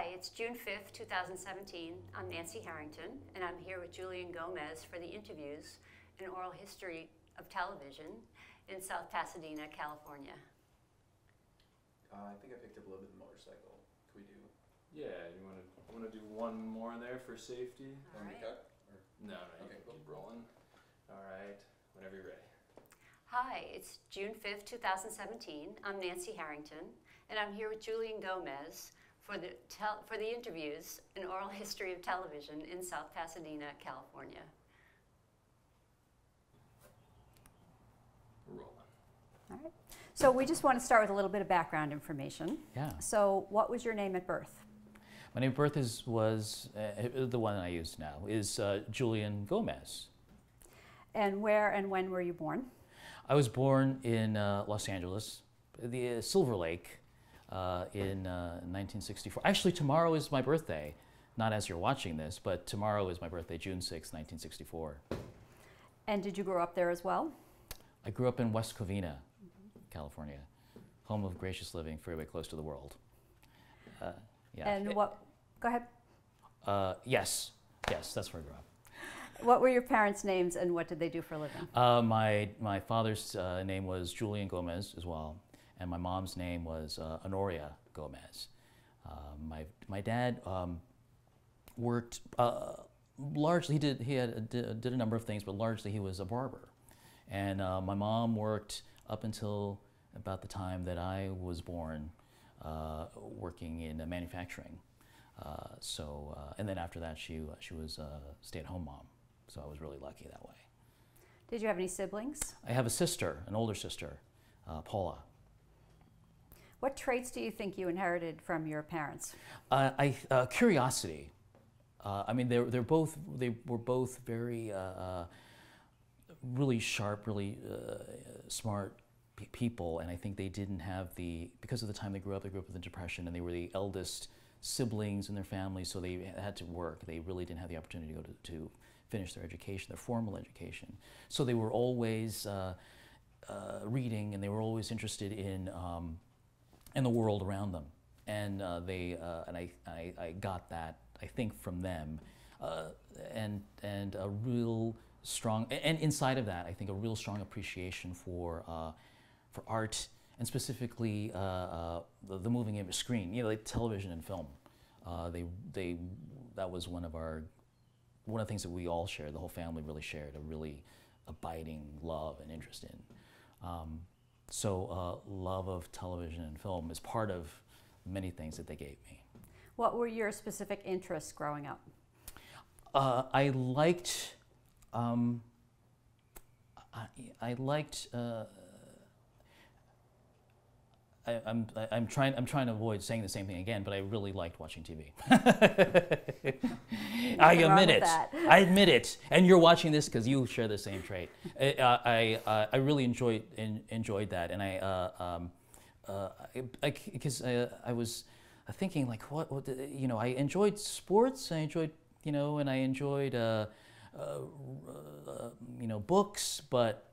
Hi, it's June 5th, 2017. I'm Nancy Harrington, and I'm here with Julian Gomez for the interviews in oral history of television in South Pasadena, California. I think I picked up a little bit of the motorcycle. Can we do? Yeah, you want to do one more there for safety? All right. Cut? Or? No, Okay, you keep rolling. All right, whenever you're ready. Hi, it's June 5th, 2017. I'm Nancy Harrington, and I'm here with Julian Gomez for the interviews in oral history of television in South Pasadena, California. We're rolling. All right. So we just want to start with a little bit of background information. Yeah. So what was your name at birth? My name of birth was the one I use now, is Julian Gomez. And where and when were you born? I was born in Los Angeles, the Silver Lake, in 1964. Actually, tomorrow is my birthday. Not as you're watching this, but tomorrow is my birthday, June 6, 1964. And did you grow up there as well? I grew up in West Covina, California, home of gracious living, very close to the world. Yeah. And what, go ahead. Yes, that's where I grew up. What were your parents' names and what did they do for a living? My father's name was Julian Gomez as well, and my mom's name was Honoria Gomez. My dad worked largely. He did a number of things, but largely he was a barber. And my mom worked up until about the time that I was born, working in manufacturing. And then after that, she was a stay-at-home mom. So I was really lucky that way. Did you have any siblings? I have a sister, an older sister, Paula. What traits do you think you inherited from your parents? Curiosity. I mean, they were both very really sharp, really smart people, and I think they didn't have because of the time they grew up with the Depression, and they were the eldest siblings in their family, so they had to work. They really didn't have the opportunity to go to finish their education, their formal education. So they were always reading, and they were always interested in the world around them. And I got that, I think, from them, and a real strong, and inside of that, I think a real strong appreciation for art, and specifically the moving image screen, like television and film. That was one of the things that we all shared, the whole family really shared, a really abiding love and interest in. So love of television and film is part of many things that they gave me. What were your specific interests growing up? I liked I'm trying to avoid saying the same thing again, but I really liked watching TV. I admit it. I admit it. And you're watching this because you share the same trait. I really enjoyed that, and because I was thinking like, I enjoyed sports. I enjoyed and I enjoyed books, but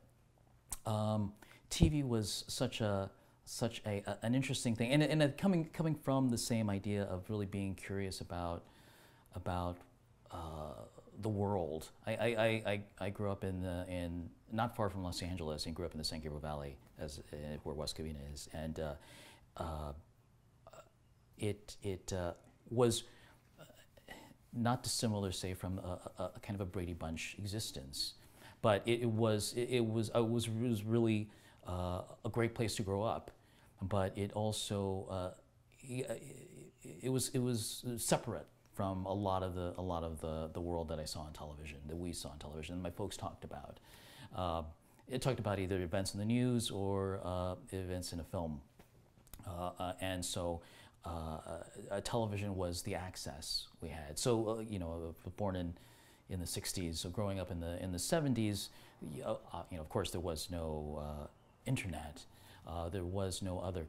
TV was such an interesting thing, and coming from the same idea of really being curious about the world. I grew up in not far from Los Angeles, and grew up in the San Gabriel Valley, where West Covina is, and it was not dissimilar, say, from a kind of a Brady Bunch existence, but it was really a great place to grow up, but it also it was separate from a lot of the world that I saw on television, that we saw on television, and my folks talked about. It talked about either events in the news or events in a film, and so television was the access we had. So I was born in the '60s, so growing up in the '70s, of course there was no internet. There was no other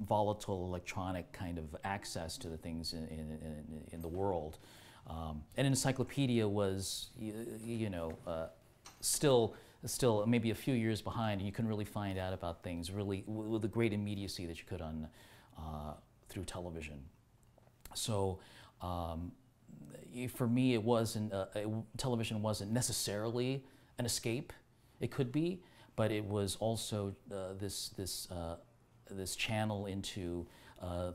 volatile electronic kind of access to the things in the world. And an encyclopedia was, still maybe a few years behind, and you couldn't really find out about things really with the great immediacy that you could on through television. So for me, it wasn't television wasn't necessarily an escape. It could be, but it was also this channel into a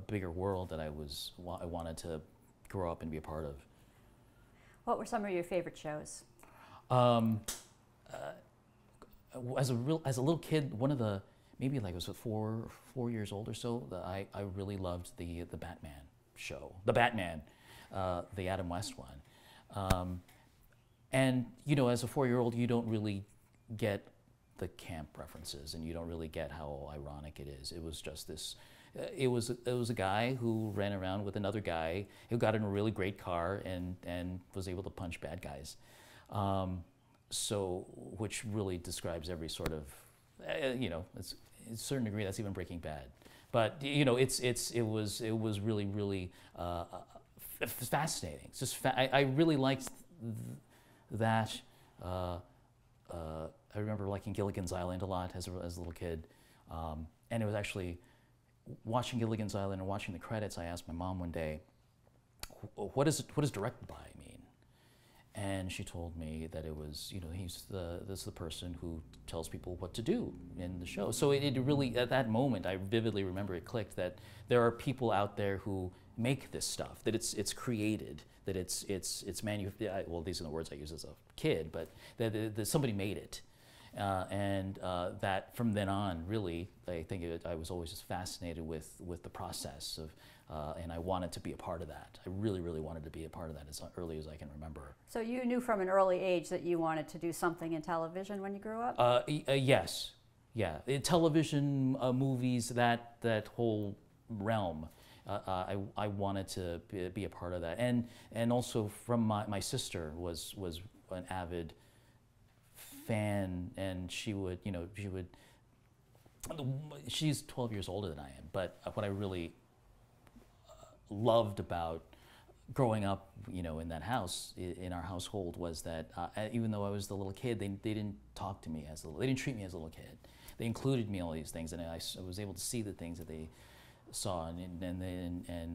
bigger world that I wanted to grow up and be a part of. What were some of your favorite shows? As a little kid, one of the maybe like I was 4 years old or so, I really loved the Batman show, the Batman, the Adam West one. And you know, as a 4-year-old, you don't really get the camp references, and you don't really get how ironic it is. It was just this. It was a guy who ran around with another guy who got in a really great car and was able to punch bad guys. So, which really describes every sort of, you know, it's a certain degree that's even Breaking Bad. But you know, it was really fascinating. It's just I really liked that. I remember liking Gilligan's Island a lot as a little kid, and it was actually watching Gilligan's Island and watching the credits. I asked my mom one day, "What does directed by mean?" And she told me that it was, you know, this is the person who tells people what to do in the show. So it really, at that moment, I vividly remember it clicked that there are people out there who make this stuff, that it's created, that it's well, these are the words I used as a kid, but that somebody made it. That from then on, really, I think I was always just fascinated with the process of, and I wanted to be a part of that. I really wanted to be a part of that as early as I can remember. So you knew from an early age that you wanted to do something in television when you grew up? Yes, yeah. Television, movies, that whole realm. I wanted to be a part of that, and also from my sister was an avid fan, and she's 12 years older than I am, but what I really loved about growing up, you know, in that house, in our household, was that even though I was the little kid, they didn't talk to me they didn't treat me as a little kid. They included me in all these things, and I was able to see the things that they saw, and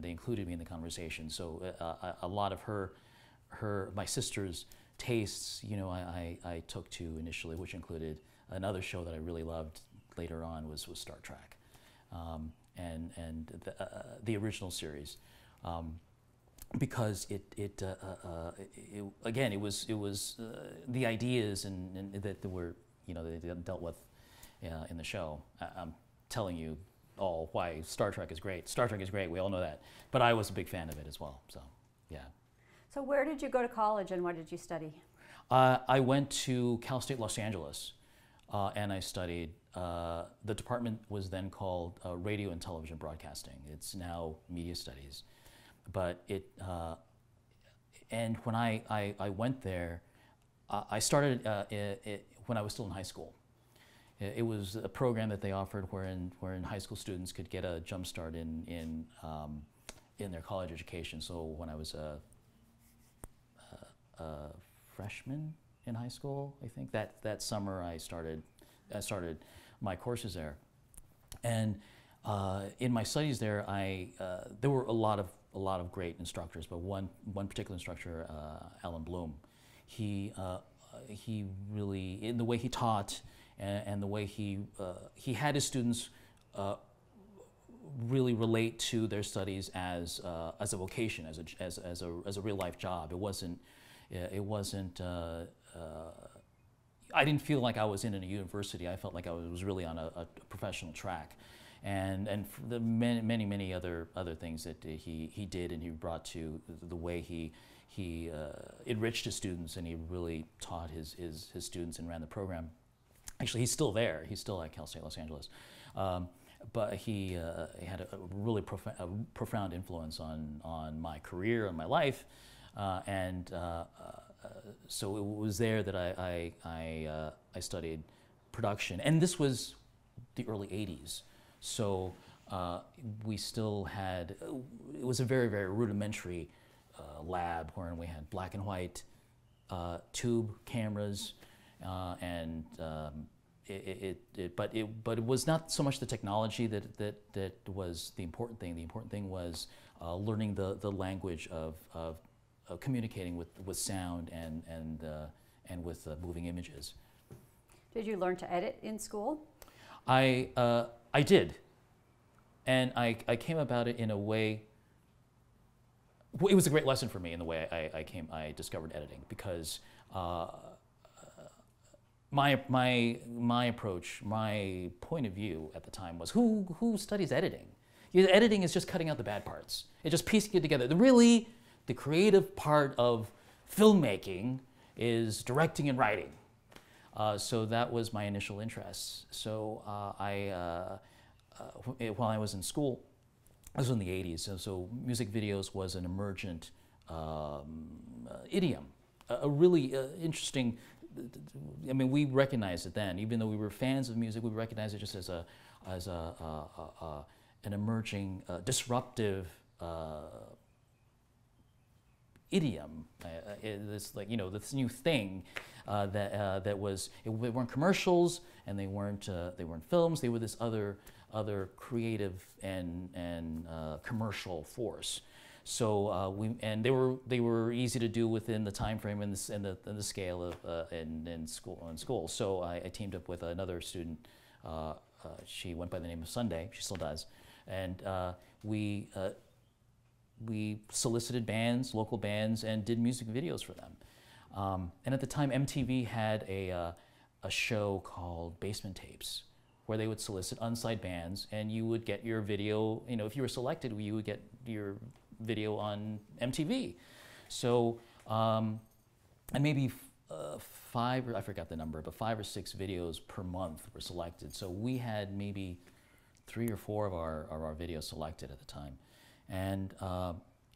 they included me in the conversation. So a lot of my sister's tastes, you know, I took to initially, which included another show that I really loved later on was Star Trek, and the original series, because it again, it was the ideas and that were, you know, they dealt with in the show. I'm telling you all why Star Trek is great. Star Trek is great. We all know that, but I was a big fan of it as well. So yeah. So where did you go to college and what did you study? I went to Cal State Los Angeles, and I studied, the department was then called Radio and Television Broadcasting. It's now Media Studies. But and when I went there, I started when I was still in high school. It was a program that they offered wherein high school students could get a jump start in their college education. So when I was a freshman in high school, I think that summer I started my courses there, and in my studies there, there were a lot of great instructors, but one particular instructor, Alan Bloom, he really, in the way he taught and the way he had his students really relate to their studies as a vocation, as a real life job. It wasn't. I didn't feel like I was in a university. I felt like I was really on a professional track, and for the many other things that he did, and he brought to the way he enriched his students, and he really taught his students and ran the program. Actually, he's still there. He's still at Cal State Los Angeles. But he had a really profound influence on my career and my life, so it was there that I studied production, and this was the early '80s. So we still had, it was a very rudimentary lab wherein we had black and white tube cameras, and but it was not so much the technology that was the important thing. The important thing was learning the language of communicating with sound and with moving images. Did you learn to edit in school? I did, and I came about it in a way. It was a great lesson for me in the way I discovered editing, because my approach, my point of view at the time was, who studies editing? Editing is just cutting out the bad parts. It's just piecing it together. The creative part of filmmaking is directing and writing. So that was my initial interest. So while I was in school, this was in the 80s, so music videos was an emergent idiom, a really interesting. I mean, we recognized it then, even though we were fans of music. We recognized it just as an emerging, disruptive idiom. This, like, this new thing that was. They weren't commercials, and they weren't films. They were this other creative and commercial force. So they were easy to do within the time frame and the scale of in school. So I teamed up with another student. She went by the name of Sunday. She still does, and we solicited bands, local bands, and did music videos for them. And at the time, MTV had a show called Basement Tapes, where they would solicit unsigned bands, and you would get your video. If you were selected, you would get your video on MTV. So, and maybe I forgot the number, but 5 or 6 videos per month were selected. So we had maybe 3 or 4 of our videos selected at the time. And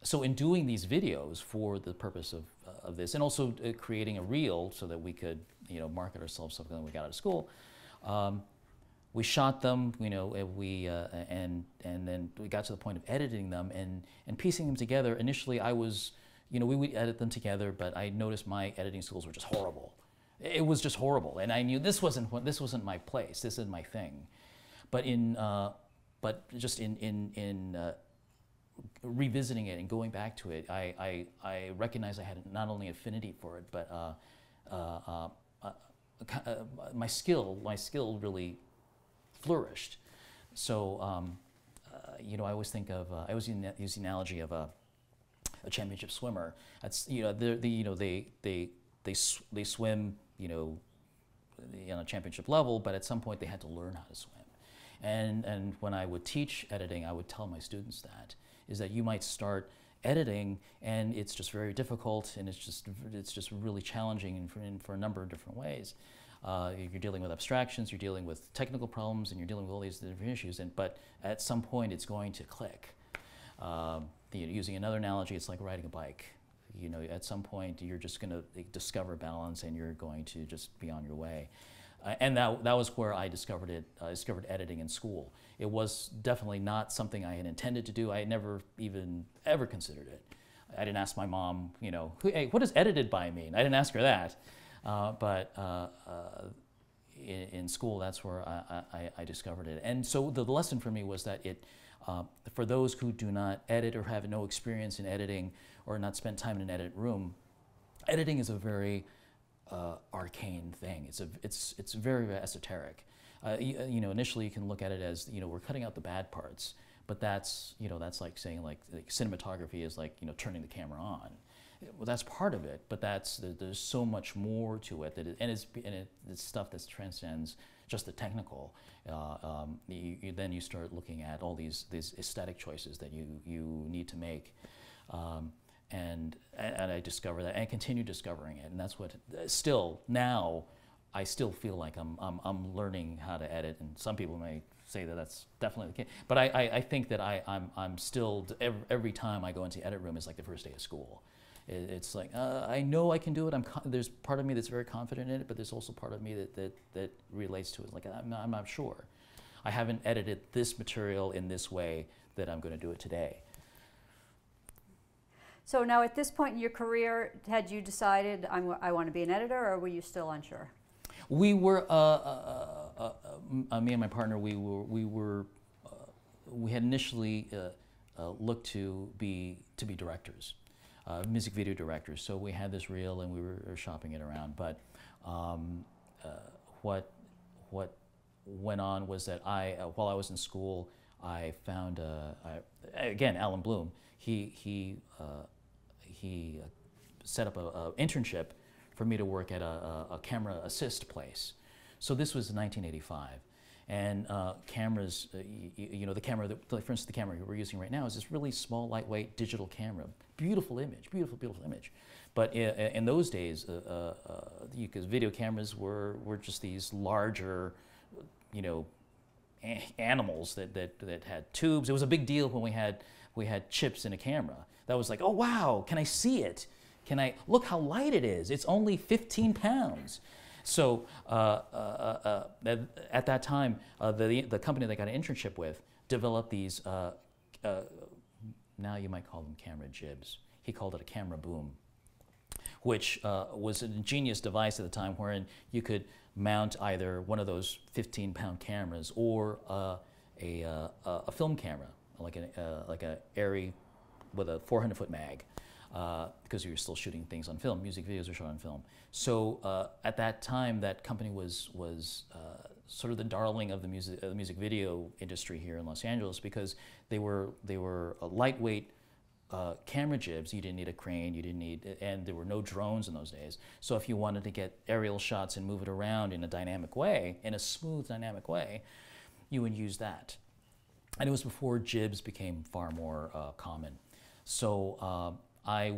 so in doing these videos for the purpose of this, and also creating a reel so that we could, market ourselves something when we got out of school, we shot them, and then we got to the point of editing them and piecing them together. Initially, I was, we would edit them together, but I noticed my editing skills were just horrible. It was just horrible, and I knew this wasn't my place. This isn't my thing. But in revisiting it and going back to it, I recognized I had not only affinity for it, but my skill really flourished. So, I always think of, I always use the analogy of a championship swimmer. That's, they swim, on a championship level, but at some point they had to learn how to swim. And when I would teach editing, I would tell my students that you might start editing, and it's just very difficult, and it's just really challenging for a number of different ways. You're dealing with abstractions, you're dealing with technical problems, and you're dealing with all these different issues. But at some point, it's going to click. Using another analogy, it's like riding a bike. At some point, you're just going to discover balance, and you're going to just be on your way. And that was where I discovered it. I discovered editing in school. It was definitely not something I had intended to do. I had never even ever considered it. I didn't ask my mom, hey, what does edited by mean? I didn't ask her that. But in school, that's where I discovered it. And so the lesson for me was that for those who do not edit or have no experience in editing or not spent time in an edit room, editing is a very arcane thing. It's very, very esoteric. Initially you can look at it as, we're cutting out the bad parts, but that's like saying like cinematography is like, turning the camera on. Well, that's part of it, but there's so much more to it it's stuff that transcends just the technical. Then you start looking at all these aesthetic choices that you need to make. And I discovered that, and I continue discovering it, and that's what still now I still feel like I'm learning how to edit, and some people may say that that's definitely the case. But I think that I'm still every time I go into the edit room, it's like the first day of school. It's like I know I can do it. There's part of me that's very confident in it, but there's also part of me that relates to it. Like I'm not sure. I haven't edited this material in this way that I'm going to do it today. So now at this point in your career, had you decided I want to be an editor, or were you still unsure? We were, me and my partner, we had initially looked to be directors, music video directors. So we had this reel and we were shopping it around. But what went on was that while I was in school, I found again Alan Bloom. He set up an internship for me to work at a camera assist place. So this was 1985. And cameras, you know, the camera, for instance, the camera we're using right now is this really small, lightweight digital camera. Beautiful image, beautiful, beautiful image. But in those days, because video cameras were just these larger, you know, animals that had tubes. It was a big deal when we had chips in a camera. That was like, oh wow, can I see it? Can I look how light it is? It's only 15 pounds. So at that time, the company that I got an internship with developed these, now you might call them camera jibs. He called it a camera boom, which was an ingenious device at the time wherein you could mount either one of those 15-pound cameras or a film camera, like a Arri with a 400-foot mag. Because you're still shooting things on film. Music videos are shot on film. So at that time, that company was sort of the darling of the music video industry here in Los Angeles because they were lightweight camera jibs. You didn't need a crane. You didn't need, and there were no drones in those days. So if you wanted to get aerial shots and move it around in a dynamic way, in a smooth, dynamic way, you would use that. And it was before jibs became far more common. So I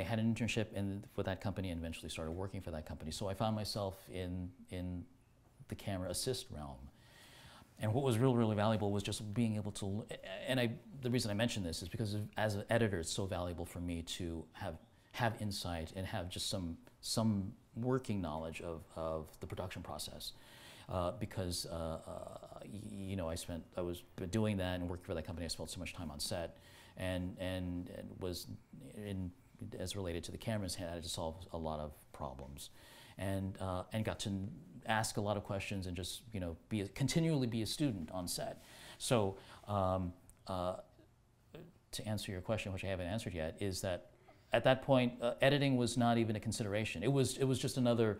had an internship with that company and eventually started working for that company. So I found myself in the camera assist realm. And what was really valuable was just being able to, and the reason I mention this is because as an editor, it's so valuable for me to have insight and have just some working knowledge of the production process. Because you know, I was doing that and working for that company. I spent so much time on set. And was as related to the cameras, had to solve a lot of problems, and got to ask a lot of questions and just continually be a student on set. So to answer your question, which I haven't answered yet, is that at that point editing was not even a consideration. It was just another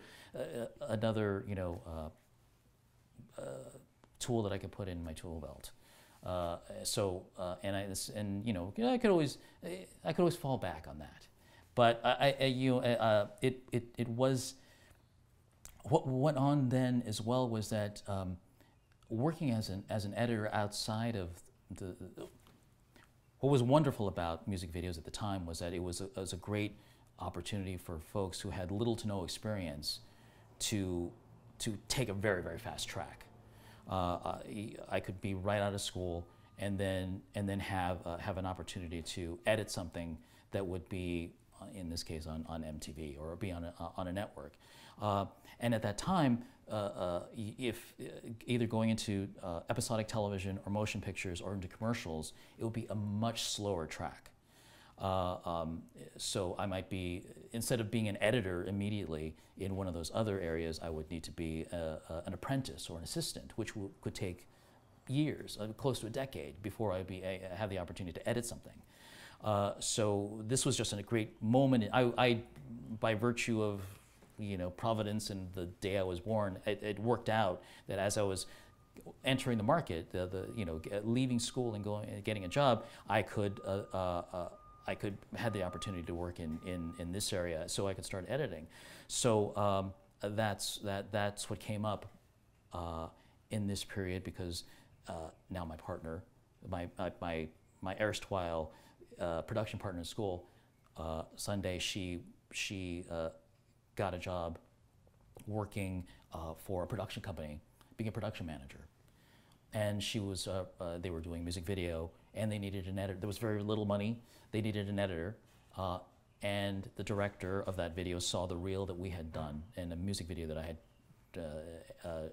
tool that I could put in my tool belt. I could always fall back on that, but it was what went on then as well was that working as an editor outside of what was wonderful about music videos at the time was that it was a great opportunity for folks who had little to no experience to take a very, very fast track. I could be right out of school and then have an opportunity to edit something that would be, in this case, on MTV or be on a network. And at that time, if either going into episodic television or motion pictures or into commercials, it would be a much slower track. So I might be, instead of being an editor immediately in one of those other areas, I would need to be an apprentice or an assistant, which could take years, close to a decade, before I'd have the opportunity to edit something. So this was just a great moment. I by virtue of providence and the day I was born, it worked out that as I was entering the market, leaving school and getting a job, I could had the opportunity to work in this area, so I could start editing. So that's what came up in this period, because now my partner, my erstwhile production partner in school, Sunday, she got a job working for a production company, being a production manager. And she was, they were doing music video, and they needed an editor. There was very little money. They needed an editor, and the director of that video saw the reel that we had done and a music video that I had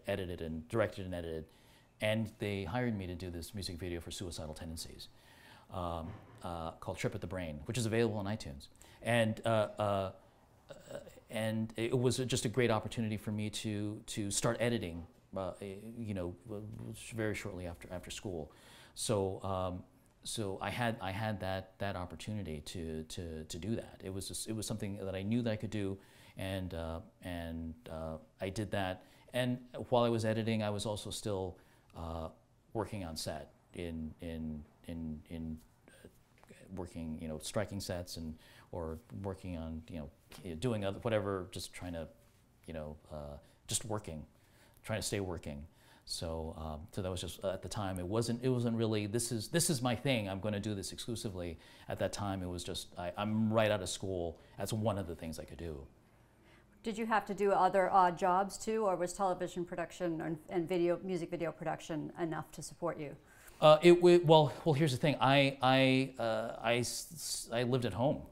edited and directed and edited, and they hired me to do this music video for Suicidal Tendencies, called Trip at the Brain, which is available on iTunes. And it was just a great opportunity for me to start editing you know, very shortly after school. So so I had that opportunity to do that. It was something that I knew that I could do, and I did that. And while I was editing, I was also still working on set in working, you know, striking sets or working on, you know, doing other whatever, just trying to, you know, just working, trying to stay working. So so that was just at the time. It wasn't really this is my thing. I'm going to do this exclusively. At that time, it was just I'm right out of school. That's one of the things I could do. Did you have to do other odd jobs too, or was television production and music video production enough to support you? Well, here's the thing. I lived at home.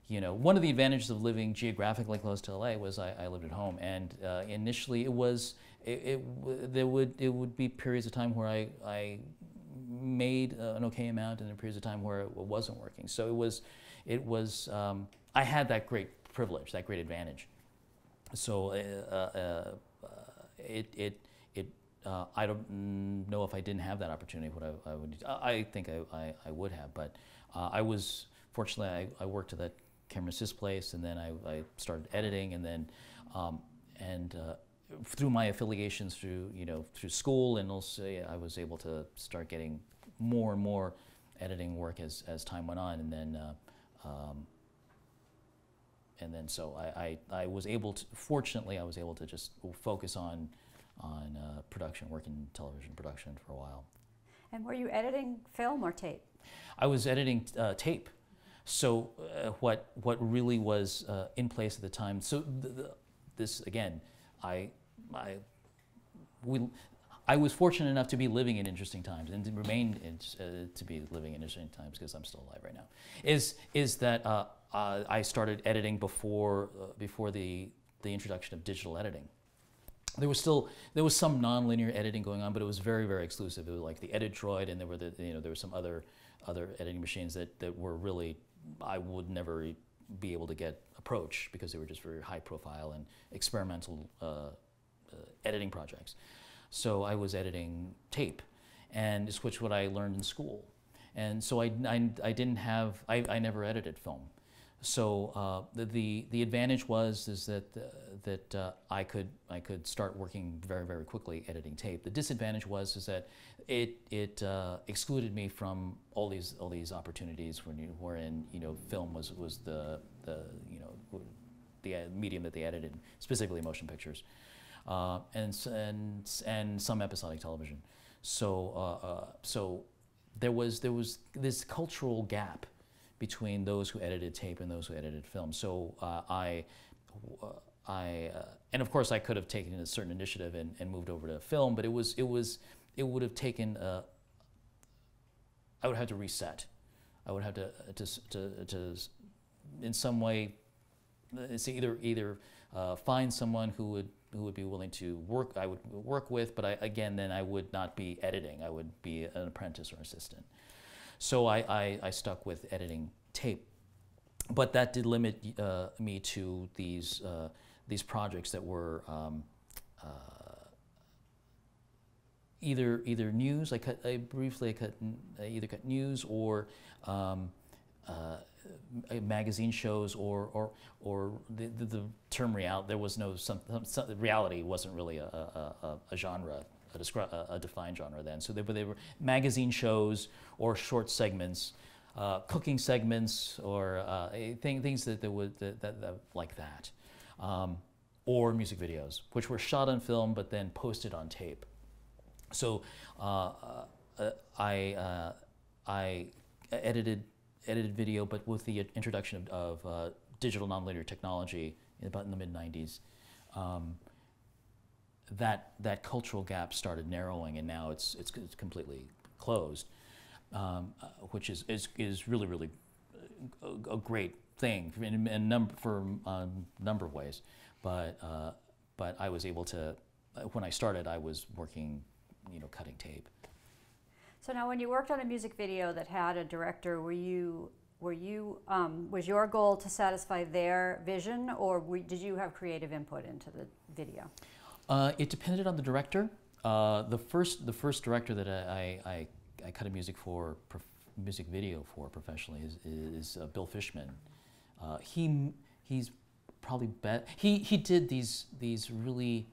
You know, one of the advantages of living geographically close to LA was I lived at home, and initially there would be periods of time where I made an okay amount, and then periods of time where it wasn't working. So it was I had that great privilege, that great advantage. So I don't know if I didn't have that opportunity, what I would. I think I would have, but fortunately I worked at that camera assist place, and then I started editing, and then through my affiliations through school, and also I was able to start getting more and more editing work as time went on, and then so I was able to, fortunately I was able to just focus on production, work in television production for a while. And were you editing film or tape? I was editing tape. So what really was in place at the time, so this again, I was fortunate enough to be living in interesting times, and to remain to be living in interesting times, because I'm still alive right now, is that I started editing before the introduction of digital editing. There was some nonlinear editing going on, but it was very, very exclusive. It was like the Edidroid, and there were some other editing machines that were really, I would never be able to approach, because they were just very high profile and experimental editing projects. So I was editing tape, and it's what I learned in school. And so I never edited film. So the advantage is that I could start working very, very quickly editing tape. The disadvantage is that it excluded me from all these opportunities wherein film was the medium that they edited, specifically motion pictures, and some episodic television. So so there was this cultural gap between those who edited tape and those who edited film. So and of course I could have taken a certain initiative and moved over to film, but it would have taken I would have to reset. I would have to in some way, it's either find someone who would be willing to work. I would work with, but then I would not be editing. I would be an apprentice or assistant. So I stuck with editing tape, but that did limit me to these projects that were either news. I briefly either cut news or magazine shows, or the term reality. There was no reality wasn't really a genre. A defined genre then. So they were magazine shows or short segments, cooking segments, or things that like that, or music videos, which were shot on film but then posted on tape. So I edited video, but with the introduction of digital nonlinear technology about in the mid-90s. That cultural gap started narrowing, and now it's completely closed, which is really, really a great thing in a number of ways. But I was able to, when I started, I was working, cutting tape. So now, when you worked on a music video that had a director, was your goal to satisfy their vision, or did you have creative input into the video? It depended on the director. The first director that I cut a music music video for professionally is Bill Fishman. He's probably he did these really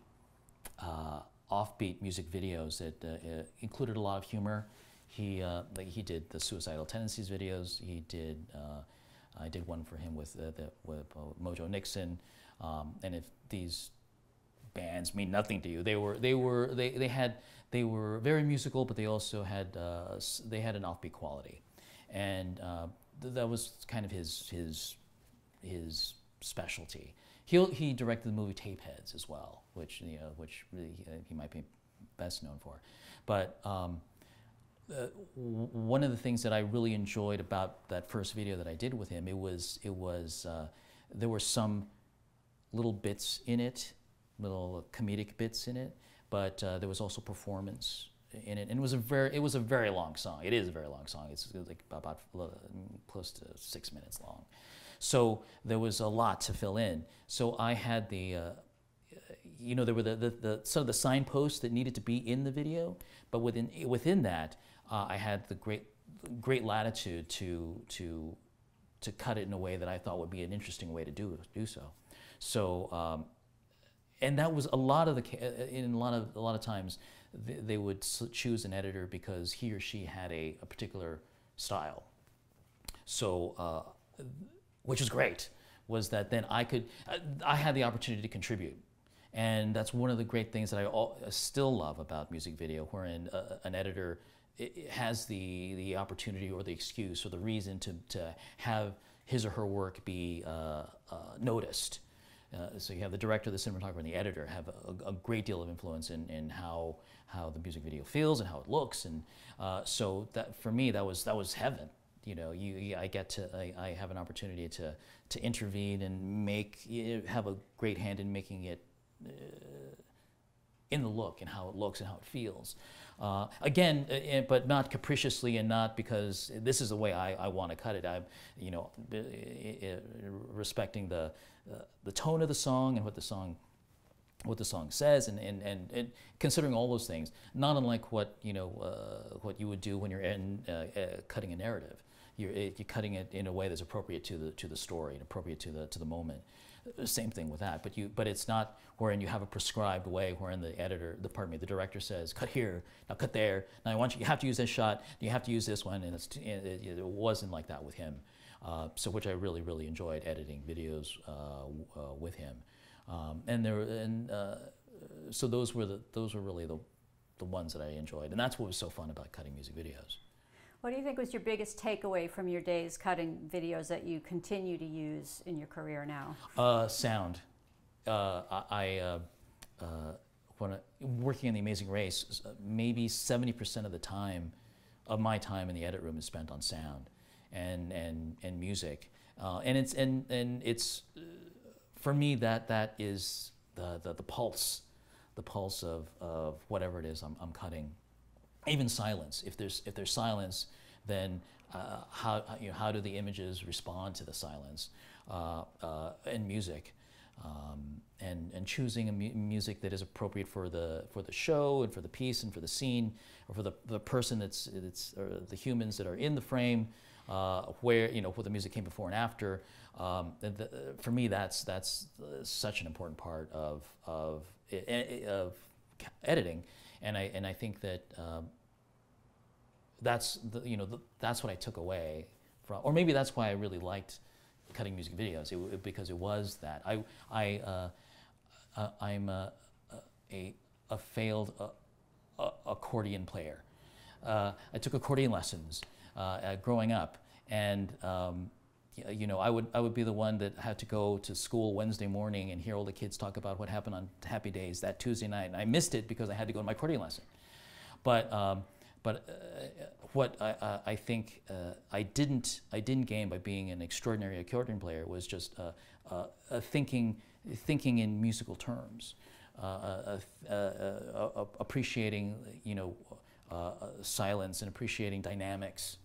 offbeat music videos that included a lot of humor. He did the suicidal tendencies videos. I did one for him with Mojo Nixon, and if these bands mean nothing to you, they were very musical, but they also had an offbeat quality, and that was kind of his specialty. He directed the movie Tapeheads as well, which really he might be best known for, but. One of the things that I really enjoyed about that first video that I did with him, there were some little bits in it, little comedic bits in it, but there was also performance in it, and it was a very long song. It is a very long song. It's like about close to 6 minutes long, so there was a lot to fill in. So I had there were the sort of the signposts that needed to be in the video, but within that. I had the great latitude to cut it in a way that I thought would be an interesting way to do so. So, and that was a lot of times they would choose an editor because he or she had a particular style. So, which was great, was that then I had the opportunity to contribute. And that's one of the great things that I still love about music video, wherein an editor has the opportunity or the excuse or the reason to have his or her work be noticed. So you have the director, the cinematographer, and the editor have a great deal of influence in how the music video feels and how it looks, and so that for me that was heaven. I have an opportunity to intervene and have a great hand in making it in the look and how it looks and how it feels. Again, but not capriciously and not because this is the way I want to cut it. I'm, respecting the tone of the song and what the song says, and considering all those things. Not unlike what you would do when you're cutting a narrative. You're cutting it in a way that's appropriate to the story and appropriate to the moment. Same thing with that, but it's not wherein you have a prescribed way wherein the director says, cut here, now cut there, now you have to use this shot, you have to use this one, and it wasn't like that with him. So which I really, really enjoyed editing videos with him. So those were really the ones that I enjoyed, and that's what was so fun about cutting music videos. What do you think was your biggest takeaway from your days cutting videos that you continue to use in your career now? Sound. When working in The Amazing Race, maybe 70% of my time in the edit room is spent on sound and music, and it's for me that is the pulse of whatever it is I'm cutting. Even silence. If there's silence, then how do the images respond to the silence? And music, and choosing music that is appropriate for the show and for the piece and for the scene, or for the person or the humans that are in the frame, where the music came before and after. For me, that's such an important part of editing. And I think that that's what I took away from, or maybe that's why I really liked cutting music videos, because it was that. I'm a failed accordion player. I took accordion lessons growing up, and I would be the one that had to go to school Wednesday morning and hear all the kids talk about what happened on Happy Days that Tuesday night, and I missed it because I had to go to my accordion lesson. But what I think I didn't gain by being an extraordinary accordion player was just thinking in musical terms, appreciating silence and appreciating dynamics.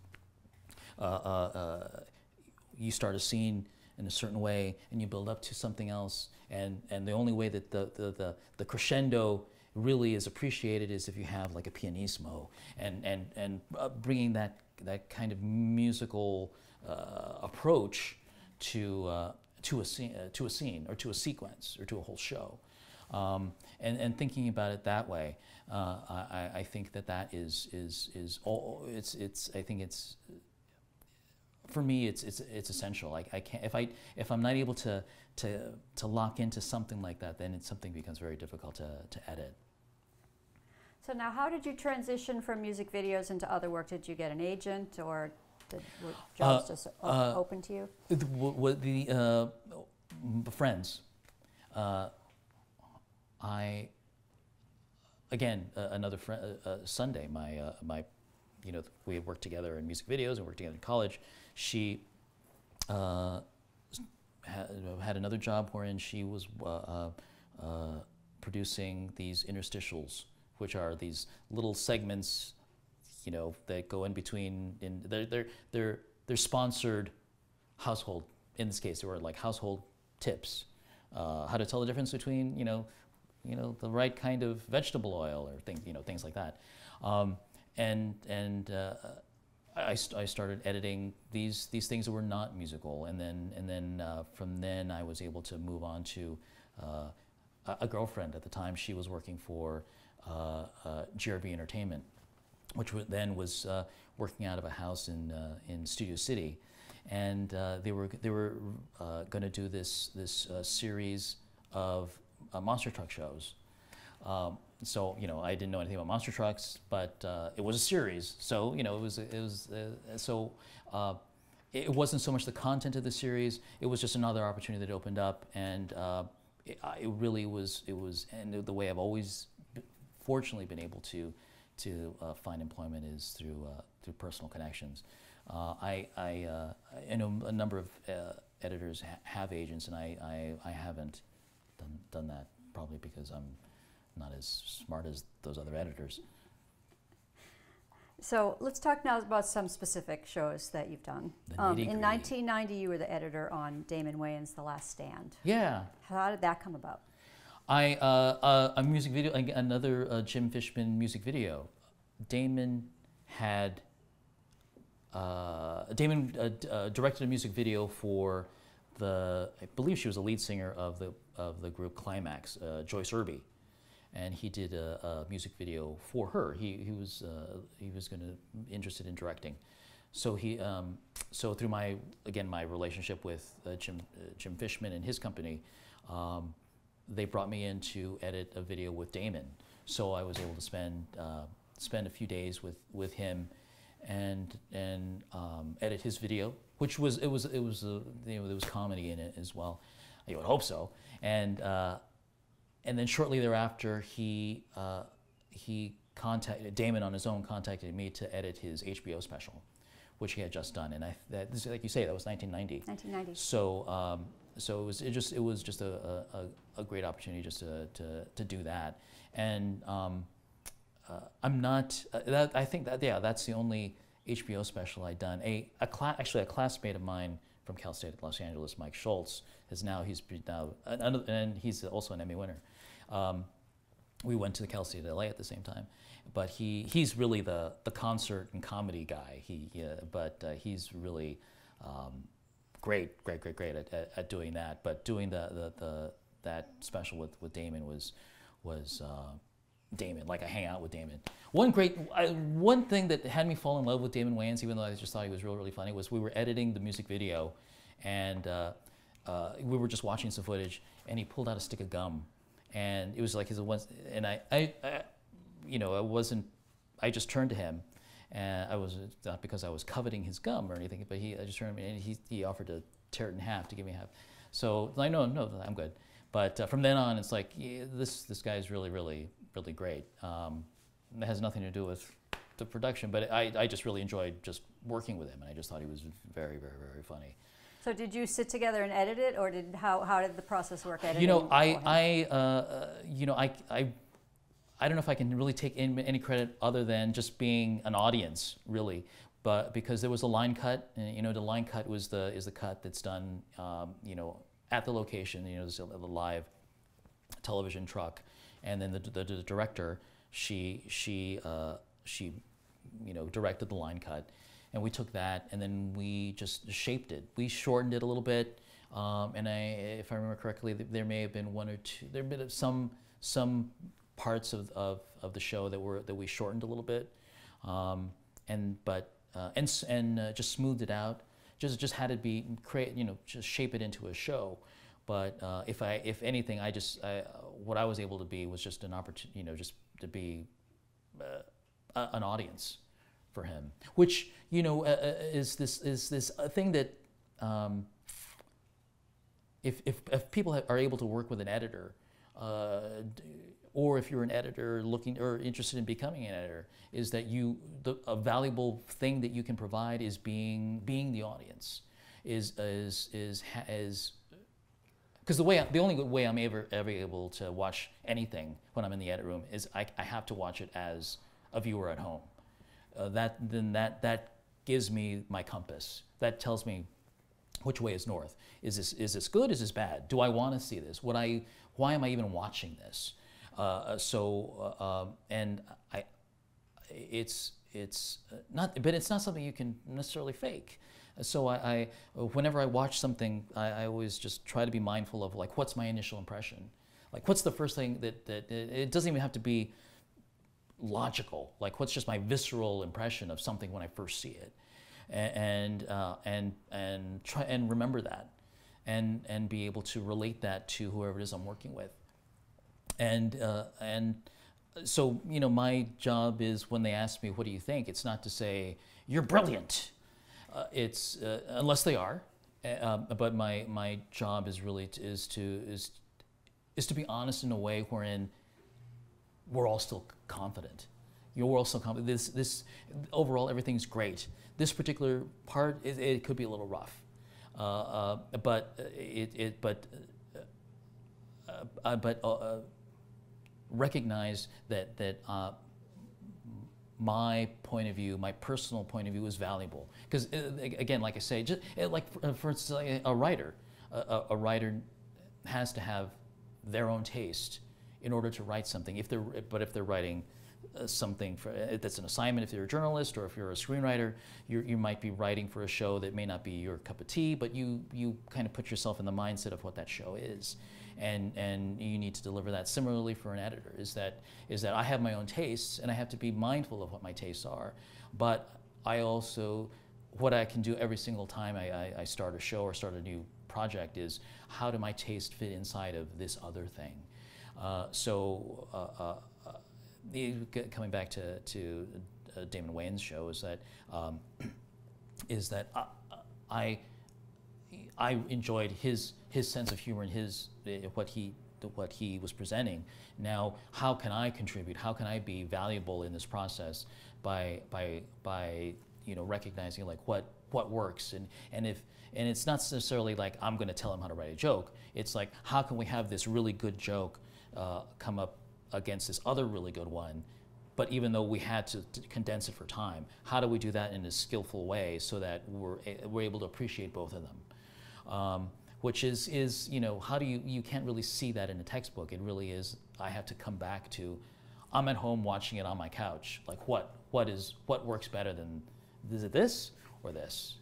You start a scene in a certain way, and you build up to something else, and the only way that the crescendo really is appreciated is if you have like a pianissimo, and bringing that kind of musical approach to a scene or to a sequence or to a whole show, and thinking about it that way, I think that is all. I think it's. For me, it's essential. I can't if I'm not able to lock into something like that, then something becomes very difficult to edit. So now, how did you transition from music videos into other work? Did you get an agent, or were jobs just open to you? The friends. Another friend. Sunday, my we had worked together in music videos and worked together in college. She had another job wherein she was producing these interstitials, which are these little segments, that go in between. They're sponsored household. In this case, they were like household tips, how to tell the difference between the right kind of vegetable oil or things like that. I started editing these things that were not musical, and then from then I was able to move on to a girlfriend at the time. She was working for GRB Entertainment, which then was working out of a house in Studio City, and they were going to do this series of monster truck shows. So I didn't know anything about monster trucks, but it was a series. So it wasn't so much the content of the series; it was just another opportunity that opened up, and it really was. And the way I've always, fortunately, been able to find employment is through personal connections. I know a number of editors have agents, and I haven't done that, probably because I'm not as smart as those other editors. So let's talk now about some specific shows that you've done. In 1990, you were the editor on Damon Wayans' The Last Stand. Yeah. How did that come about? A music video, another Jim Fishman music video. Damon directed a music video for I believe she was the lead singer of the group Climax, Joyce Irby. And he did a music video for her. He was interested in directing, so so through my relationship with Jim Fishman and his company, they brought me in to edit a video with Damon. So I was able to spend a few days with him, and edit his video, which was there was comedy in it as well. You would hope so, and then shortly thereafter, Damon on his own contacted me to edit his HBO special, which he had just done, and like you say, that was 1990. 1990. So it was just a great opportunity just to do that, and I'm not. I think that's the only HBO special I'd done. Actually, a classmate of mine from Cal State Los Angeles, Mike Schultz, he's also an Emmy winner. We went to the Cal State LA at the same time, but he's really the concert and comedy guy. He's really great at doing that. But doing that special with Damon was Damon. Like, I hang out with Damon. One thing that had me fall in love with Damon Wayans, even though I just thought he was really funny, was we were editing the music video, and we were just watching some footage, and he pulled out a stick of gum, and it was like his once, and I just turned to him, and I was not because I was coveting his gum or anything, but I just turned to him, and he offered to tear it in half to give me half. So I no, I'm good. But from then on, it's like, this guy is really great. It has nothing to do with the production, but I just really enjoyed just working with him, and I just thought he was very funny. So did you sit together and edit it, or how did the process work? Editing? I don't know if I can really take any credit other than just being an audience, really. but because there was a line cut, and you know the line cut is the cut that's done you know at the location. You know, there's the live television truck, and then the director she you know directed the line cut, and we took that and then we just shaped it. We shortened it a little bit, and if I remember correctly, there may have been one or two. There have been some parts of the show that we shortened a little bit, and just smoothed it out. Just had it be just shape it into a show. But if anything, what I was able to be was just an opportunity, just to be an audience for him, which is this thing that if people are able to work with an editor, or if you're an editor looking or interested in becoming an editor, is that a valuable thing that you can provide is being the audience, because the only way I'm ever able to watch anything when I'm in the edit room is I have to watch it as a viewer at home. That gives me my compass. That tells me which way is north. Is this good? Is this bad? Do I want to see this? Why am I even watching this? It's not something you can necessarily fake. So whenever I watch something, I always just try to be mindful of like, what's my initial impression? Like, what's the first thing that it doesn't even have to be logical. Like, what's just my visceral impression of something when I first see it, and try and remember that, and be able to relate that to whoever it is I'm working with, and so my job is, when they ask me what do you think, it's not to say you're brilliant. It's unless they are, but my job is really to be honest in a way wherein we're all still confident. We're all still confident. This overall everything's great. This particular part it could be a little rough, but recognize that my point of view, my personal point of view, is valuable. Because again, like I say, just like for instance, like a writer has to have their own taste in order to write something. If they're writing something that's an assignment, if you're a journalist or if you're a screenwriter, you might be writing for a show that may not be your cup of tea, but you kind of put yourself in the mindset of what that show is. And you need to deliver that. Similarly for an editor, is that I have my own tastes and I have to be mindful of what my tastes are, but I also, what I can do every single time I start a show or start a new project is, how do my taste fit inside of this other thing? Coming back to Damon Wayans' show, is that I enjoyed his sense of humor and what he was presenting. Now, how can I contribute? How can I be valuable in this process by recognizing like what works, and it's not necessarily like I'm going to tell him how to write a joke. It's like, how can we have this really good joke come up against this other really good one, but even though we had to condense it for time, how do we do that in a skillful way so that we're able to appreciate both of them? Which is how do you can't really see that in a textbook. It really is, I have to come back to, I'm at home watching it on my couch. Like, what works better than, is it this or this?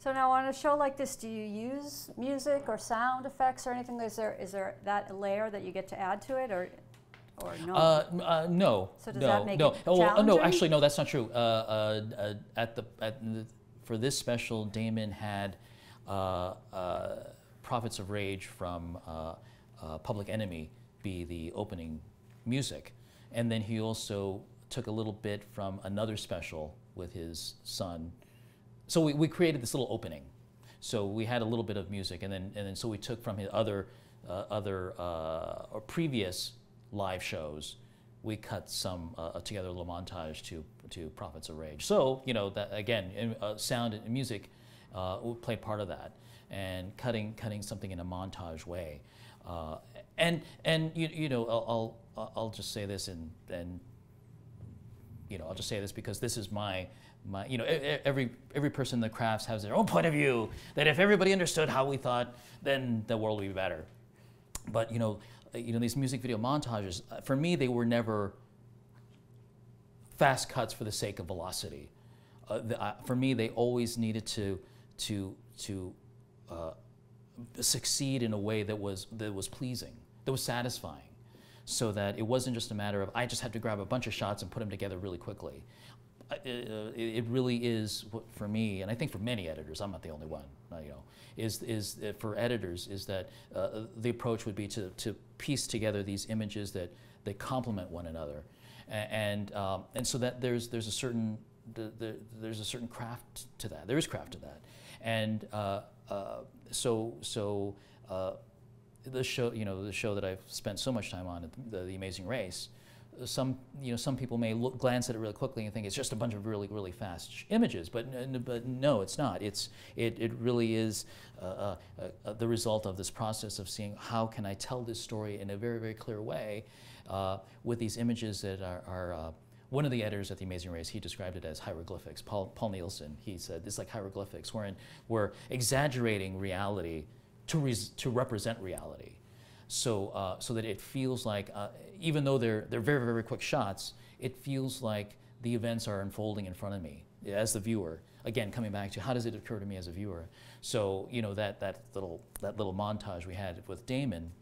So now on a show like this, do you use music or sound effects or anything? Is there that layer that you get to add to it, or no? No. So does that make it no, challenging? actually, no, that's not true. For this special, Damon had Prophets of Rage from Public Enemy be the opening music. And then he also took a little bit from another special with his son. So we created this little opening. So we had a little bit of music, and then so we took from his other or previous live shows, we cut some together a little montage to Prophets of Rage. So that again, sound and music played part of that, and cutting something in a montage way. And I'll just say this, and I'll just say this because this is my every person in the crafts has their own point of view, that if everybody understood how we thought, then the world would be better. But these music video montages, for me, they were never fast cuts for the sake of velocity. For me, they always needed to succeed in a way that was pleasing, that was satisfying, so that it wasn't just a matter of I just have to grab a bunch of shots and put them together really quickly. It really is, for me, and I think for many editors, I'm not the only one, is for editors is that the approach would be to piece together these images that complement one another, and so that there's a certain craft to that. There is craft to that, and so the show that I've spent so much time on, the Amazing Race. Some people may glance at it really quickly and think it's just a bunch of really, really fast images, but no, it's not. It really is the result of this process of seeing how can I tell this story in a very, very clear way with these images that are one of the editors at The Amazing Race, he described it as hieroglyphics. Paul Nielsen, he said it's like hieroglyphics, wherein we're exaggerating reality to represent reality. So that it feels like, even though they're very, very quick shots, it feels like the events are unfolding in front of me as the viewer. Again, coming back to how does it occur to me as a viewer? So that little montage we had with Damon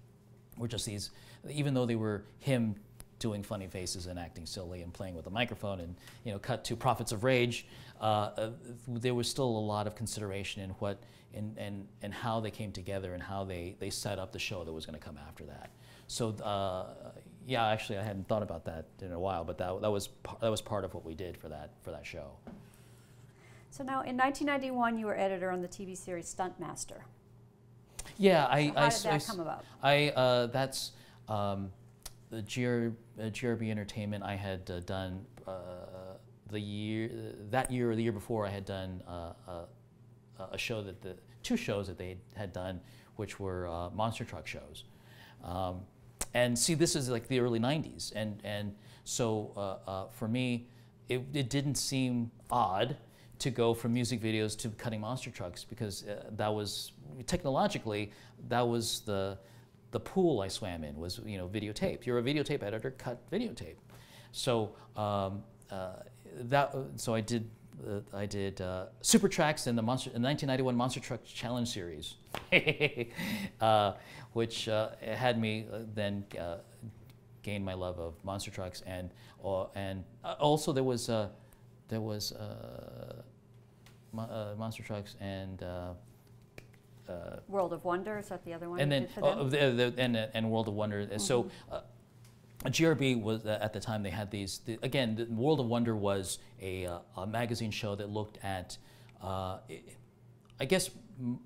were just these, even though they were him doing funny faces and acting silly and playing with a microphone and cut to Prophets of Rage, there was still a lot of consideration in what and how they came together and how they set up the show that was going to come after that. So yeah, actually I hadn't thought about that in a while, but that was part of what we did for that show. So now in 1991 you were editor on the TV series Stunt Master. Yeah, how did that come about? That's the GRB Entertainment. I had done that year or the year before. I had done a show two shows that they had done, which were monster truck shows. And see, this is like the early '90s, and so for me, it didn't seem odd to go from music videos to cutting monster trucks, because that was technologically the pool I swam in was videotape. You're a videotape editor, cut videotape. So so I did Super Tracks in the 1991 Monster Truck Challenge Series, which had me then gain my love of monster trucks, and also there was monster trucks and. World of Wonder, is that the other one? And you then did for them? and World of Wonder. Mm-hmm. So GRB was at the time they had these. Again, the World of Wonder was a magazine show that looked at, I guess,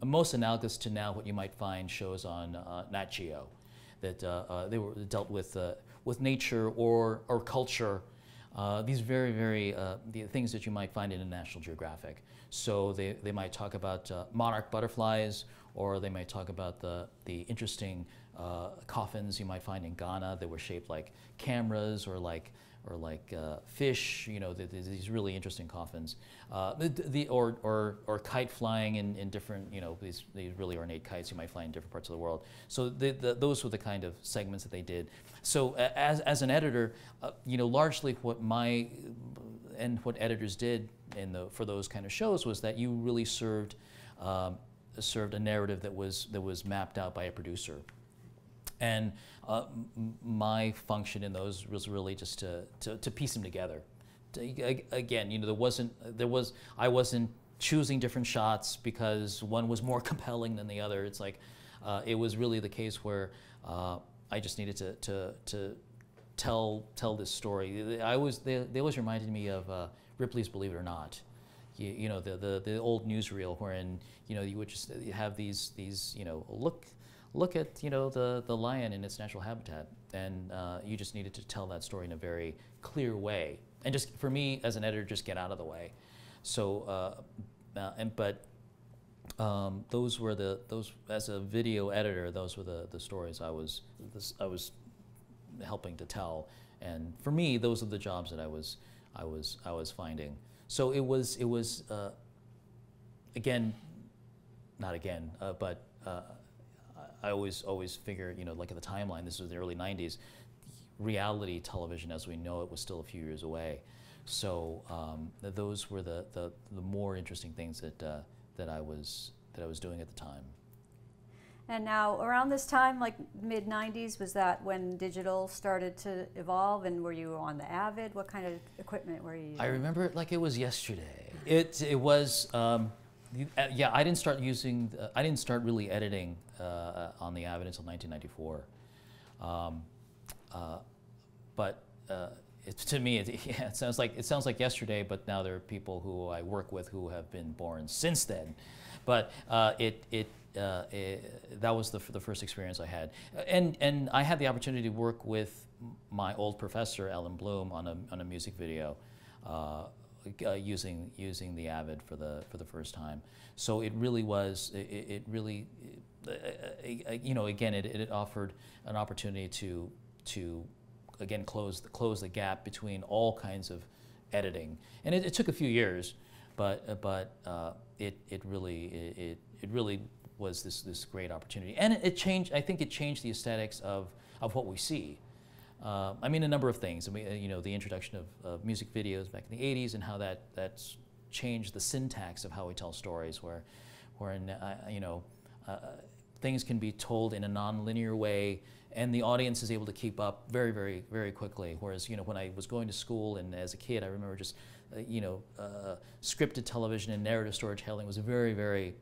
most analogous to now what you might find shows on Nat Geo, that they were dealt with nature or culture. These very, very the things that you might find in a National Geographic. So they might talk about monarch butterflies, or they might talk about the interesting coffins you might find in Ghana that were shaped like cameras or like fish. These really interesting coffins. Or kite flying in different these really ornate kites you might find in different parts of the world. So those were the kind of segments that they did. So as an editor, largely what editors did for those kind of shows was that you really served a narrative that was mapped out by a producer. And my function in those was really just to piece them together. Again, I wasn't choosing different shots because one was more compelling than the other. It's like it was really the case where I just needed to tell this story. They always reminded me of Ripley's Believe It or Not. The old newsreel wherein you would just have these look at the lion in its natural habitat, and you just needed to tell that story in a very clear way, and just for me as an editor, just get out of the way. So those as a video editor, those were the stories I was helping to tell, and for me those are the jobs that I was finding. So it was again, not again, but I always figure, you know, like at the timeline, this was the early 90s, reality television as we know it was still a few years away. So those were the more interesting things that I was doing at the time. And now, around this time, like mid-90s, was that when digital started to evolve, and were you on the Avid? What kind of equipment were you using? I remember it like it was yesterday. It was, yeah, I didn't start really editing on the Avid until 1994. But to me, it sounds like yesterday, but now there are people who I work with who have been born since then. But that was the first experience I had, and I had the opportunity to work with my old professor Ellen Bloom on a music video, using the Avid for the first time. So it really was you know, again it offered an opportunity to again close the gap between all kinds of editing, and it took a few years, but it really was this great opportunity, and it changed. I think it changed the aesthetics of what we see. I mean, a number of things. I mean, you know, the introduction of music videos back in the '80s, and how that's changed the syntax of how we tell stories, where you know, things can be told in a non-linear way, and the audience is able to keep up very, very, very quickly. Whereas, you know, when I was going to school and as a kid, I remember just, you know, scripted television and narrative storytelling was very, very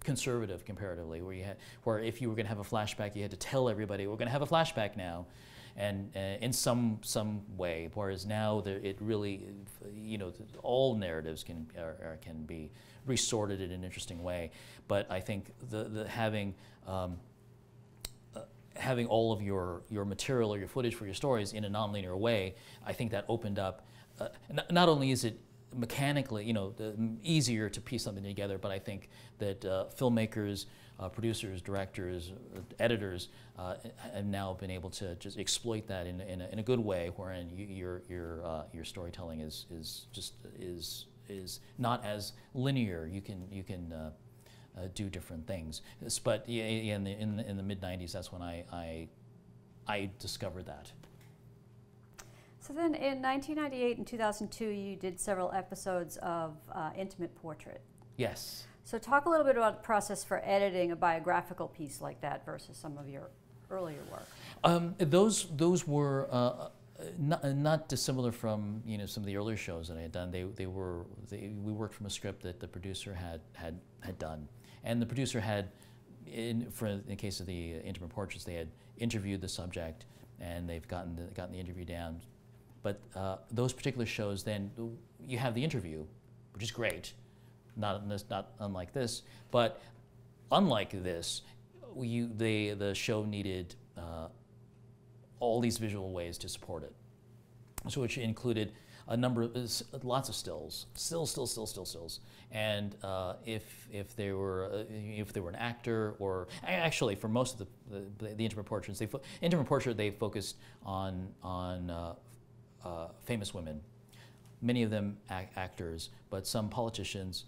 conservative comparatively, where if you were going to have a flashback, you had to tell everybody we're going to have a flashback now, and in some way. Whereas now it really, you know, all narratives can be resorted in an interesting way. But I think the having all of your material or your footage for your stories in a nonlinear way, I think that opened up. Not only is it mechanically, you know, easier to piece something together, but I think that filmmakers, producers, directors, editors have now been able to just exploit that in a good way, wherein your storytelling is not as linear. You can do different things. But yeah, in the mid '90s, that's when I discovered that. So then in 1998 and 2002, you did several episodes of Intimate Portrait. Yes. So talk a little bit about the process for editing a biographical piece like that versus some of your earlier work. Those were not dissimilar from, you know, some of the earlier shows that I had done. We worked from a script that the producer had done, and the producer had, in the case of the Intimate Portraits, they had interviewed the subject, and they've gotten the interview down. But those particular shows, then you have the interview, which is great, not unlike this. But unlike this, the show needed all these visual ways to support it. So which included lots of stills, and if they were an actor, or actually for most of the Intimate Portraits, they focused on famous women, many of them actors, but some politicians.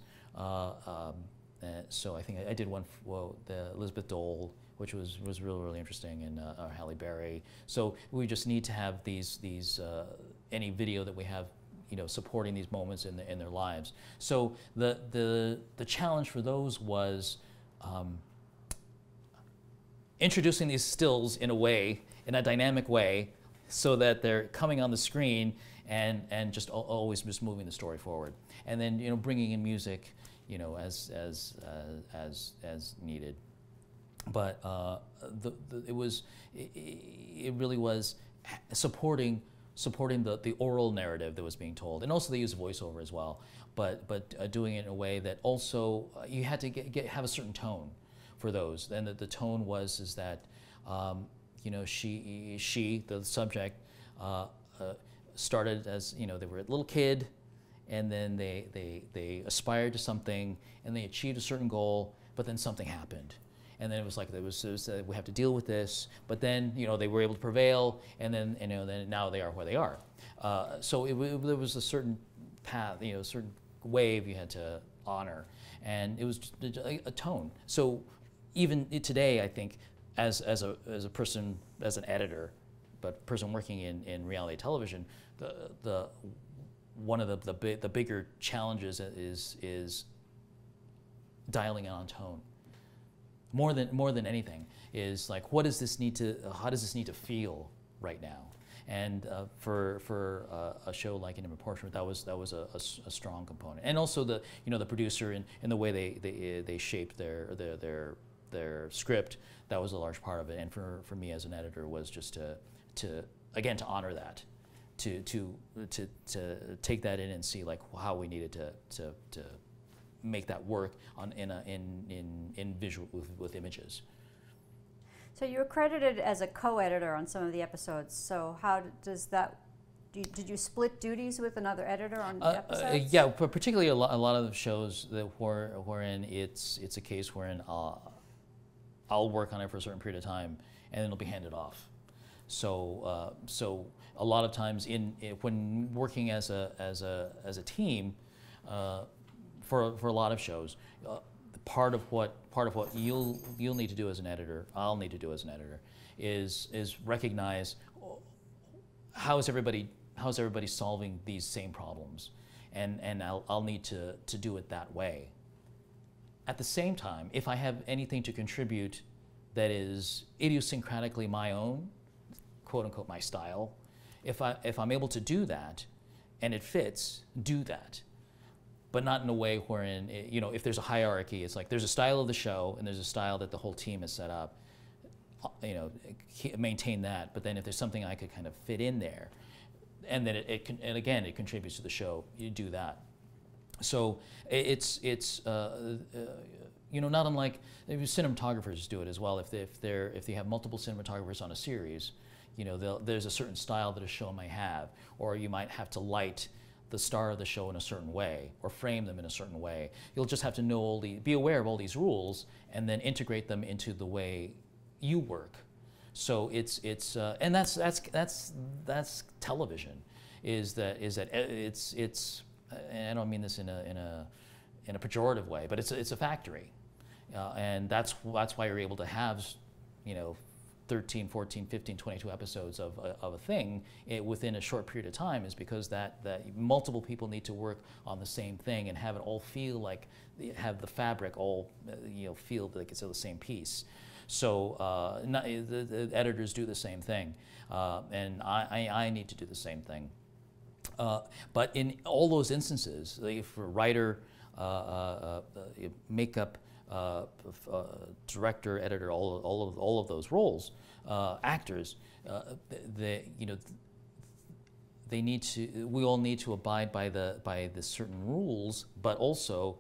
So I think I did one for the Elizabeth Dole, which was really interesting, and Halle Berry. So we just need to have these any video that we have, you know, supporting these moments in their lives. So the challenge for those was introducing these stills in a dynamic way, so that they're coming on the screen and just always just moving the story forward, and then, you know, bringing in music, you know, as needed. But it really was supporting the oral narrative that was being told, and also they use voiceover as well. But doing it in a way that also you had to have a certain tone for those. And the tone is that. You know, she, the subject, started as, you know, they were a little kid, and then they aspired to something, and they achieved a certain goal, but then something happened, and then it was like we have to deal with this. But then, you know, they were able to prevail, and then, you know, then now they are where they are. So there was a certain path, certain wave you had to honor, and it was just a tone. So even today, I think, as a person, as an editor, but person working in reality television, the one of the bigger challenges is dialing in on tone. More than anything is like, how does this need to feel right now? And for a show like Intimate Portrait, that was a strong component. And also the producer and the way they shaped their script, that was a large part of it. And for me as an editor was just to again to honor that, to take that in and see like how we needed to make that work in visual with images. So you're credited as a co-editor on some of the episodes. So how does that? Did you split duties with another editor on episodes? Yeah, but particularly a lot of the shows wherein it's a case wherein I'll work on it for a certain period of time and then it'll be handed off. So a lot of times when working as a team for a lot of shows, part of what you'll need to do as an editor, I'll need to do as an editor, is recognize how is everybody solving these same problems, and I'll need to do it that way. At the same time, if I have anything to contribute that is idiosyncratically my own, quote unquote my style, if I'm able to do that and it fits, do that. But not in a way wherein, if there's a hierarchy, it's like there's a style of the show and there's a style that the whole team has set up, maintain that. But then if there's something I could kind of fit in there, and then it contributes to the show, you do that. So it's not unlike cinematographers do it as well. If they have multiple cinematographers on a series, there's a certain style that a show may have, or you might have to light the star of the show in a certain way, or frame them in a certain way. You'll just have to be aware of all these rules, and then integrate them into the way you work. So and that's television. Is that it's and I don't mean this in a pejorative way, but it's a factory, and that's why you're able to have 13, 14, 15, 22 episodes of a thing within a short period of time, is because that multiple people need to work on the same thing and have it all feel like, have the fabric all feel like it's the same piece. So the editors do the same thing, and I need to do the same thing. But in all those instances, for writer, makeup, director, editor, all of those roles, actors, we all need to abide by the certain rules, but also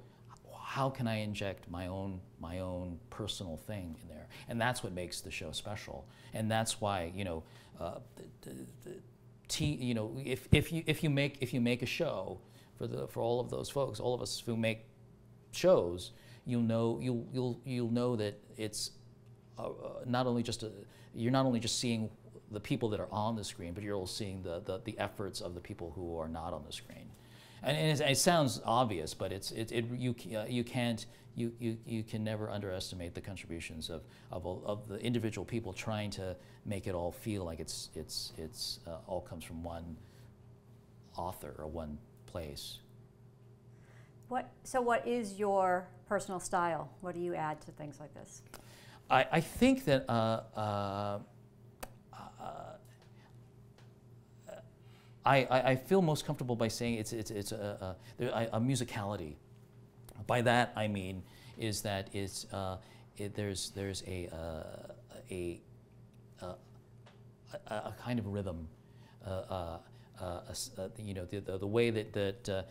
how can I inject my own personal thing in there, and that's what makes the show special, and that's why if you make a show for all of those folks, all of us who make shows, you'll know that it's you're not only just seeing the people that are on the screen, but you're also seeing the efforts of the people who are not on the screen. And it sounds obvious, but you can never underestimate the contributions of the individual people trying to make it all feel like it's all comes from one author or one place. So what is your personal style? What do you add to things like this? I think that I feel most comfortable by saying it's a musicality. By that I mean is that there's a kind of rhythm, the way that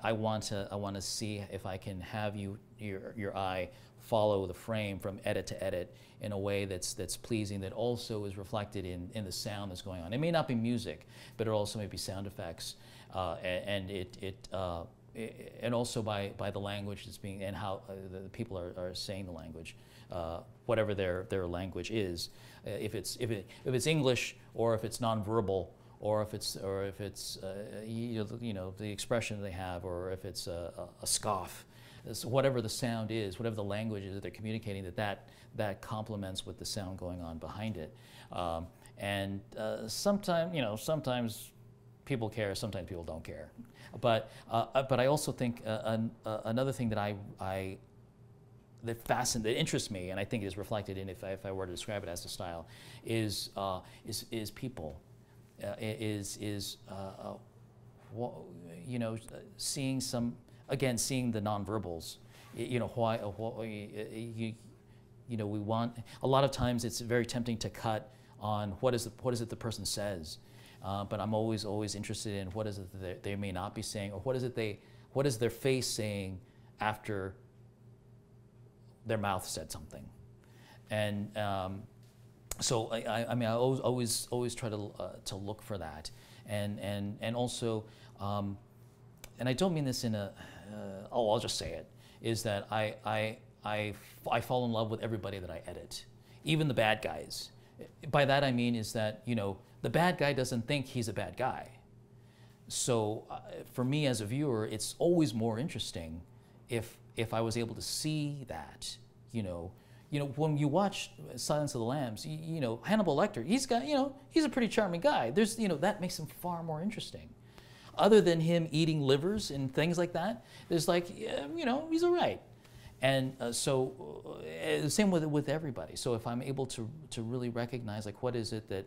I want to see if I can have your eye follow the frame from edit to edit in a way that's pleasing, that also is reflected in the sound that's going on. It may not be music, but it also may be sound effects, and also by the language that's being, and how the people are saying the language, whatever their language is. If it's English, or if it's nonverbal, or if it's you know the expression they have, or if it's a scoff. So whatever the sound is, whatever the language is that they're communicating, that complements with the sound going on behind it. And sometimes people care, sometimes people don't care. But I also think another thing that that interests me, and I think is reflected in, if I were to describe it as a style, is people, seeing seeing the nonverbals. We want, a lot of times it's very tempting to cut on what is it the person says, but I'm always interested in what is it that they may not be saying, or what is their face saying after their mouth said something. And so I mean I always try to look for that, and also and I don't mean this in a I'll just say it, is that I fall in love with everybody that I edit, even the bad guys. By that I mean is that the bad guy doesn't think he's a bad guy. So for me as a viewer, it's always more interesting if I was able to see that. When you watch Silence of the Lambs, Hannibal Lecter, he's a pretty charming guy. There's that makes him far more interesting. Other than him eating livers and things like that, there's he's all right. And so the same with everybody. So if I'm able to really recognize what is it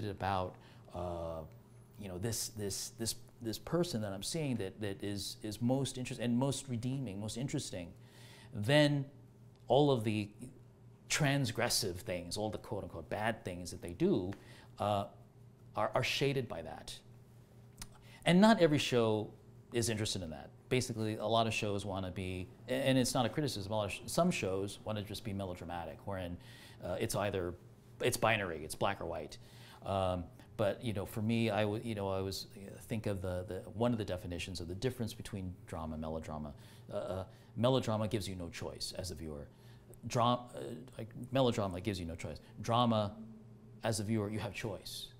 about this person that I'm seeing that is most interesting and most redeeming, most interesting, then all of the transgressive things, all the quote unquote bad things that they do are shaded by that. And not every show is interested in that. Basically, a lot of shows want to be, and it's not a criticism, some shows want to just be melodramatic, wherein it's binary, it's black or white. But for me, I was think of one of the definitions of the difference between drama and melodrama. Melodrama gives you no choice as a viewer. Melodrama gives you no choice. Drama, as a viewer, you have choice.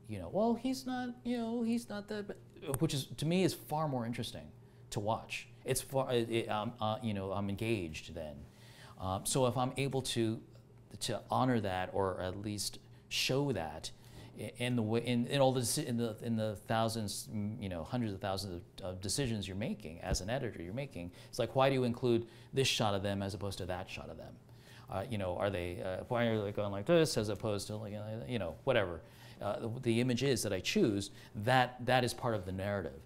Well, he's not that, which is to me is far more interesting to watch. It's I'm engaged then. So if I'm able to honor that, or at least show that in the thousands, hundreds of thousands of decisions you're making as an editor, it's like, why do you include this shot of them as opposed to that shot of them? Are they why are they going like this as opposed to whatever the image is that I choose? That is part of the narrative.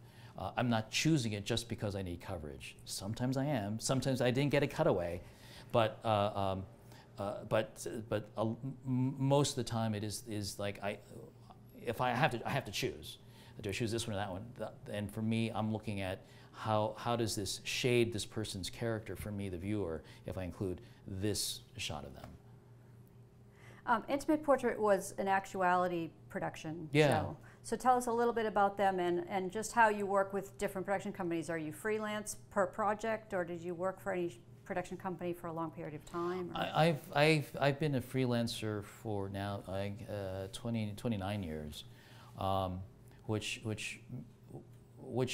I'm not choosing it just because I need coverage. Sometimes I am. Sometimes I didn't get a cutaway, but most of the time it is like if I have to choose. Do I choose this one or that one? And for me, I'm looking at how does this shade this person's character for me, the viewer, if I include this shot of them. Intimate Portrait was an actuality production show. So tell us a little bit about them and just how you work with different production companies. Are you freelance per project, or did you work for any production company for a long period of time? I've been a freelancer for now 29 years, which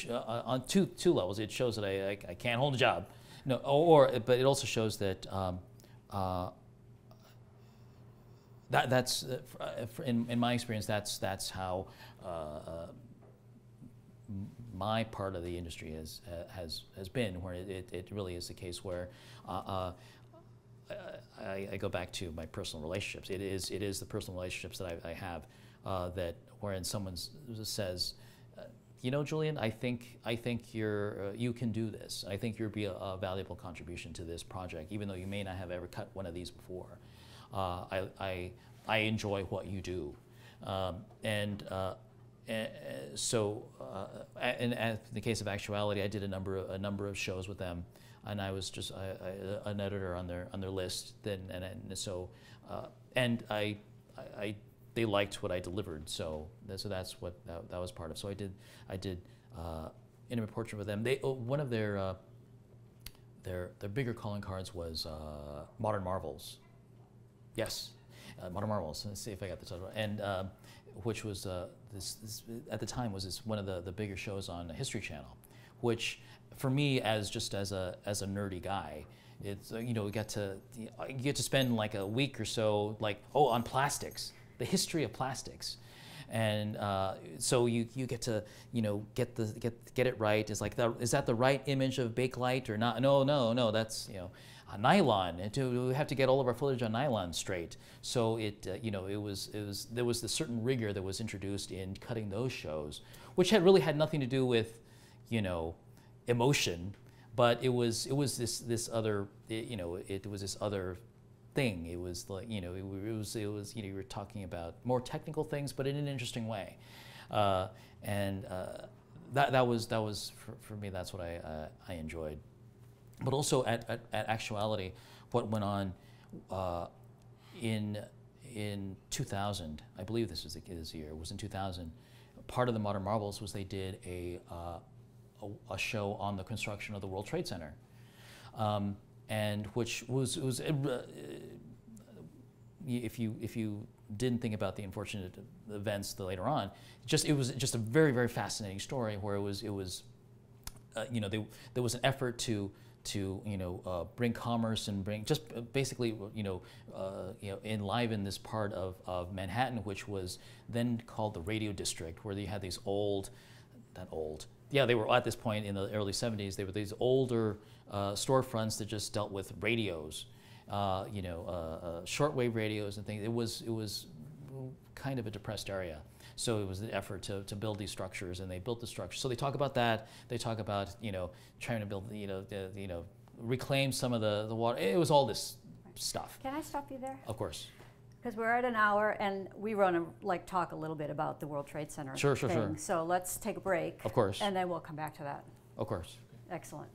on two levels. It shows that I can't hold a job, but it also shows that that's in my experience that's how my part of the industry has been, where it really is the case where I go back to my personal relationships. It is the personal relationships that I have that wherein someone says, Julian, I think you can do this. I think you'll be a valuable contribution to this project, even though you may not have ever cut one of these before. I enjoy what you do, and in the case of Actuality, I did a number of shows with them, and I was just an editor on their list. They liked what I delivered, so that's what that was part of. So I did Intimate Portrait with them. One of their bigger calling cards was Modern Marvels. Yes, Modern Marvels. Let's see if I got the title. And which was this at the time was one of the bigger shows on the History Channel, which for me as a nerdy guy, it's you get to spend like a week or so on plastics, the history of plastics. And so you get to get it right. It's like is that the right image of Bakelite or not? No, that's a nylon. We have to get all of our footage on nylon straight. So there was this certain rigor that was introduced in cutting those shows, which really had nothing to do with emotion, but it was this other thing. It was like you were talking about more technical things, but in an interesting way, that was for me. That's what I enjoyed. But also at Actuality, what went on in 2000, I believe this year was in 2000. Part of the Modern Marvels was they did a show on the construction of the World Trade Center. And which was if you didn't think about the unfortunate events later on, it was just a very, very fascinating story where there was an effort to bring commerce and basically enliven this part of Manhattan, which was then called the Radio District, where you had these they were at this point in the early 70s. They were these older storefronts that just dealt with radios, shortwave radios and things. It was kind of a depressed area. So it was the effort to build these structures, and they built the structures. So they talk about that. They talk about trying to build reclaim some of the water. It was all this stuff. Can I stop you there? Of course. Because we're at an hour, and we want to talk a little bit about the World Trade Center Sure. So let's take a break. Of course. And then we'll come back to that. Of course. Excellent.